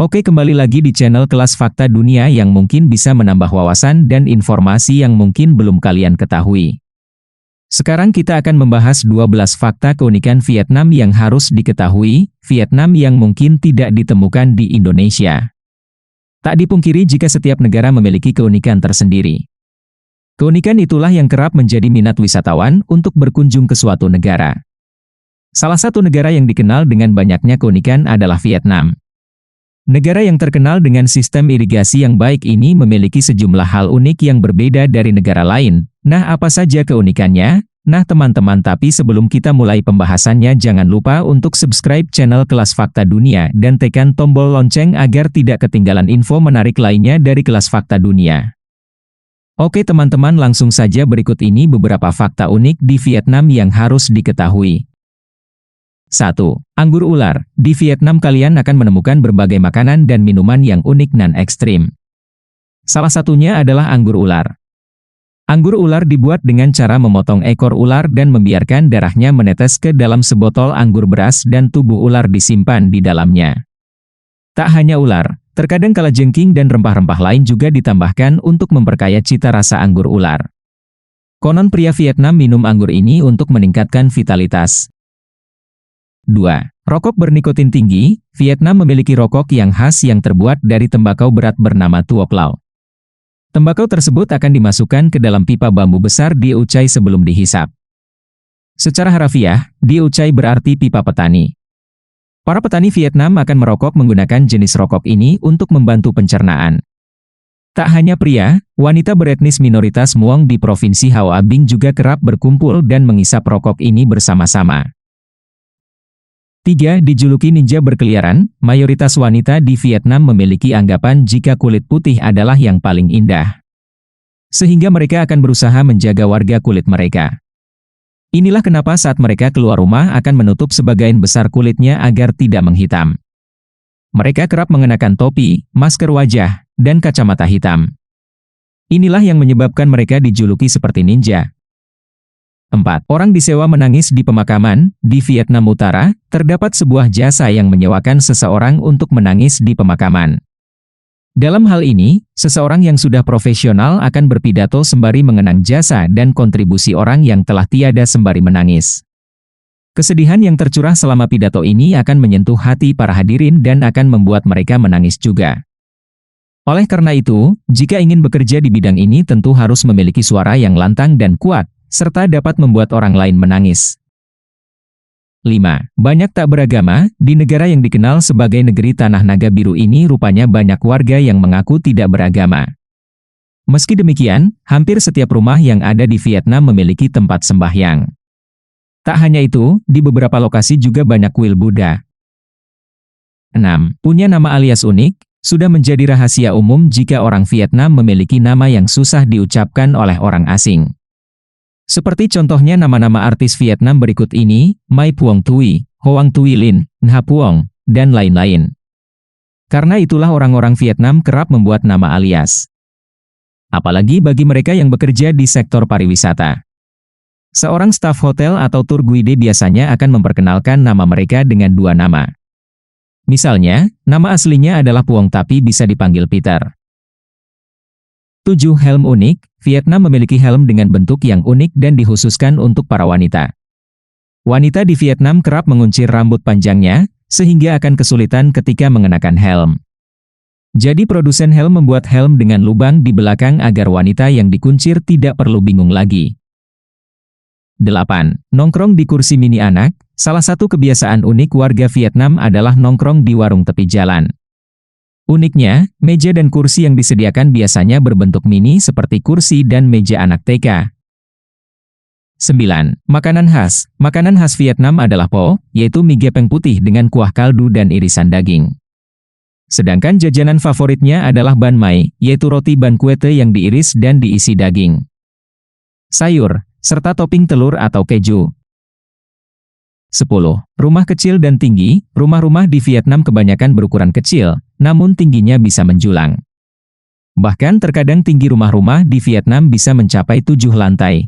Oke, kembali lagi di channel Kelas Fakta Dunia yang mungkin bisa menambah wawasan dan informasi yang mungkin belum kalian ketahui. Sekarang kita akan membahas 12 fakta keunikan Vietnam yang harus diketahui, Vietnam yang mungkin tidak ditemukan di Indonesia. Tak dipungkiri jika setiap negara memiliki keunikan tersendiri. Keunikan itulah yang kerap menjadi minat wisatawan untuk berkunjung ke suatu negara. Salah satu negara yang dikenal dengan banyaknya keunikan adalah Vietnam. Negara yang terkenal dengan sistem irigasi yang baik ini memiliki sejumlah hal unik yang berbeda dari negara lain. Nah, apa saja keunikannya? Nah teman-teman, tapi sebelum kita mulai pembahasannya, jangan lupa untuk subscribe channel Kelas Fakta Dunia dan tekan tombol lonceng agar tidak ketinggalan info menarik lainnya dari Kelas Fakta Dunia. Oke teman-teman, langsung saja berikut ini beberapa fakta unik di Vietnam yang harus diketahui. 1. Anggur ular. Di Vietnam kalian akan menemukan berbagai makanan dan minuman yang unik dan ekstrim. Salah satunya adalah anggur ular. Anggur ular dibuat dengan cara memotong ekor ular dan membiarkan darahnya menetes ke dalam sebotol anggur beras dan tubuh ular disimpan di dalamnya. Tak hanya ular, terkadang kalajengking dan rempah-rempah lain juga ditambahkan untuk memperkaya cita rasa anggur ular. Konon pria Vietnam minum anggur ini untuk meningkatkan vitalitas. 2. Rokok bernikotin tinggi. Vietnam memiliki rokok yang khas yang terbuat dari tembakau berat bernama Thuốc Lào. Tembakau tersebut akan dimasukkan ke dalam pipa bambu besar di ucai sebelum dihisap. Secara harafiah, di ucai berarti pipa petani. Para petani Vietnam akan merokok menggunakan jenis rokok ini untuk membantu pencernaan. Tak hanya pria, wanita beretnis minoritas Muong di Provinsi Hoa Binh juga kerap berkumpul dan mengisap rokok ini bersama-sama. 3. Dijuluki ninja berkeliaran, mayoritas wanita di Vietnam memiliki anggapan jika kulit putih adalah yang paling indah. Sehingga mereka akan berusaha menjaga warga kulit mereka. Inilah kenapa saat mereka keluar rumah akan menutup sebagian besar kulitnya agar tidak menghitam. Mereka kerap mengenakan topi, masker wajah, dan kacamata hitam. Inilah yang menyebabkan mereka dijuluki seperti ninja. 4. Orang disewa menangis di pemakaman. Di Vietnam Utara, terdapat sebuah jasa yang menyewakan seseorang untuk menangis di pemakaman. Dalam hal ini, seseorang yang sudah profesional akan berpidato sembari mengenang jasa dan kontribusi orang yang telah tiada sembari menangis. Kesedihan yang tercurah selama pidato ini akan menyentuh hati para hadirin dan akan membuat mereka menangis juga. Oleh karena itu, jika ingin bekerja di bidang ini tentu harus memiliki suara yang lantang dan kuat, serta dapat membuat orang lain menangis. 5. Banyak tak beragama. Di negara yang dikenal sebagai negeri tanah naga biru ini rupanya banyak warga yang mengaku tidak beragama. Meski demikian, hampir setiap rumah yang ada di Vietnam memiliki tempat sembahyang. Tak hanya itu, di beberapa lokasi juga banyak kuil Buddha. 6. Punya nama alias unik. Sudah menjadi rahasia umum jika orang Vietnam memiliki nama yang susah diucapkan oleh orang asing. Seperti contohnya nama-nama artis Vietnam berikut ini, Mai Puong Thuy, Hoang Thuy Linh, Nha Puong, dan lain-lain. Karena itulah orang-orang Vietnam kerap membuat nama alias. Apalagi bagi mereka yang bekerja di sektor pariwisata. Seorang staf hotel atau tour guide biasanya akan memperkenalkan nama mereka dengan dua nama. Misalnya, nama aslinya adalah Puong tapi bisa dipanggil Peter. 7. Helm unik. Vietnam memiliki helm dengan bentuk yang unik dan dikhususkan untuk para wanita. Wanita di Vietnam kerap menguncir rambut panjangnya, sehingga akan kesulitan ketika mengenakan helm. Jadi produsen helm membuat helm dengan lubang di belakang agar wanita yang dikuncir tidak perlu bingung lagi. 8. Nongkrong di kursi mini anak. Salah satu kebiasaan unik warga Vietnam adalah nongkrong di warung tepi jalan. Uniknya, meja dan kursi yang disediakan biasanya berbentuk mini seperti kursi dan meja anak TK. 9. Makanan khas. Makanan khas Vietnam adalah pho, yaitu mie gepeng putih dengan kuah kaldu dan irisan daging. Sedangkan jajanan favoritnya adalah banh mai, yaitu roti ban kuete yang diiris dan diisi daging, sayur, serta topping telur atau keju. 10. Rumah kecil dan tinggi. Rumah-rumah di Vietnam kebanyakan berukuran kecil, namun tingginya bisa menjulang. Bahkan terkadang tinggi rumah-rumah di Vietnam bisa mencapai 7 lantai.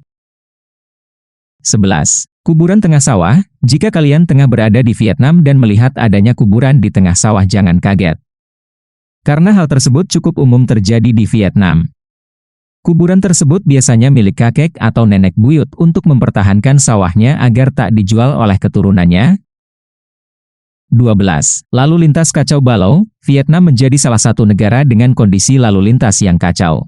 11. Kuburan tengah sawah. Jika kalian tengah berada di Vietnam dan melihat adanya kuburan di tengah sawah, jangan kaget. Karena hal tersebut cukup umum terjadi di Vietnam. Kuburan tersebut biasanya milik kakek atau nenek buyut untuk mempertahankan sawahnya agar tak dijual oleh keturunannya. 12. Lalu lintas kacau balau, Vietnam menjadi salah satu negara dengan kondisi lalu lintas yang kacau.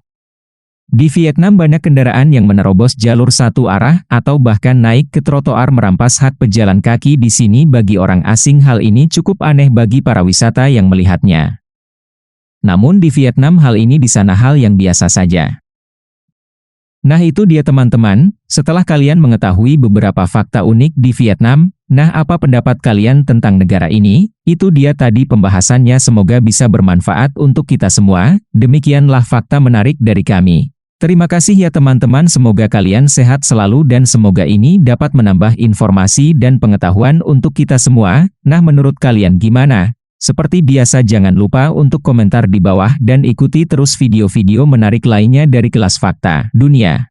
Di Vietnam banyak kendaraan yang menerobos jalur satu arah atau bahkan naik ke trotoar merampas hak pejalan kaki di sini bagi orang asing hal ini cukup aneh bagi para wisata yang melihatnya. Namun di Vietnam hal ini di sana hal yang biasa saja. Nah itu dia teman-teman, setelah kalian mengetahui beberapa fakta unik di Vietnam, nah apa pendapat kalian tentang negara ini? Itu dia tadi pembahasannya semoga bisa bermanfaat untuk kita semua, demikianlah fakta menarik dari kami. Terima kasih ya teman-teman semoga kalian sehat selalu dan semoga ini dapat menambah informasi dan pengetahuan untuk kita semua, nah menurut kalian gimana? Seperti biasa jangan lupa untuk komentar di bawah dan ikuti terus video-video menarik lainnya dari Kelas Fakta Dunia.